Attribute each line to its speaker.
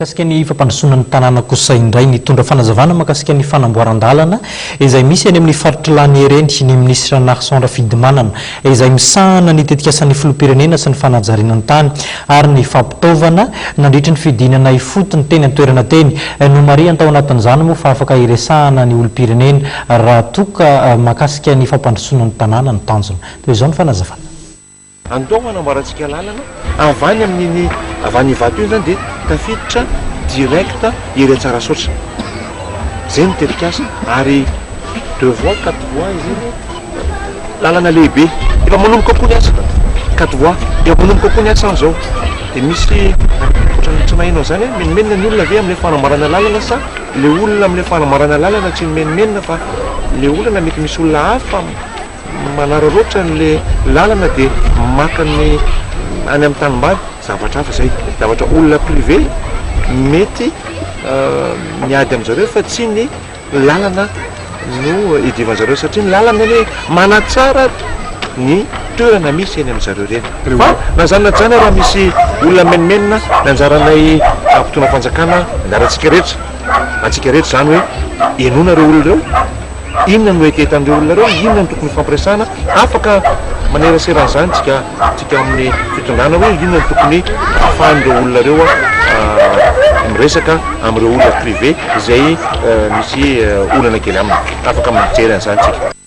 Speaker 1: Kasika ny fampandrosoana ny tanàna kosa indray nitondra fanazavana makasika ny fanamboaran-dalana izay misy any amin'ny faritra lany Ereny ny ministra Narsondra Fidimanana izay misahana ny tetikasan'ny filoham-pirenena sy ny fanajariana ny tany ary ny fampitaovana nandritra ny fidinana ifotony teny an-toerana teny no Maria tao anatin'izany moa fa afaka iresahana ny olom-pirenena raha toka makasika ny fampandrosoana ny tanàna ny tanjona toy izao ny fanazavana.
Speaker 2: Andao manamboarantsika lalana avany amin'ny avany vato iny zany dia tafiditra directa ery Antsarasotra zay ny tetikasa ary 2 voies 4 voies izy iny lalana lehibe efa manomboka koa ny asa 4 voies efa manomboka koa ny asa zao dia misy ohatran'ny tsy mahinao zany menimenina ny olona ve amin'ilay fanamboarana lalana sa le olona amin'ilay fanamboarana lalana tsy menimenina fa le olona mety misy olona hafa manararaotra n'le lalana dia maka ny any amin'ny tanimbary zavatra hafa zay zavatra olona privé mety miady amin'zareo fa tsy ny lalana no idivan'zareo satria ny lalana hoe manatsara ny toerana misy eny amin'zareo reny fa na zany na zany raha misy olona menimenina nanjaranay ampitona fanjakana anjarantsika rehetra zany hoe enona reo olona reo inona no etetan'ireo olona reo inona no tokony fampiresana afaka maneraseran'izany tsika amin'ny fitondrana hoe inona no tokony ahafahan'ireo olona reo miresaka amin'ireo olona privé izay misy olana kely aminy afaka mijery an'izany tsika.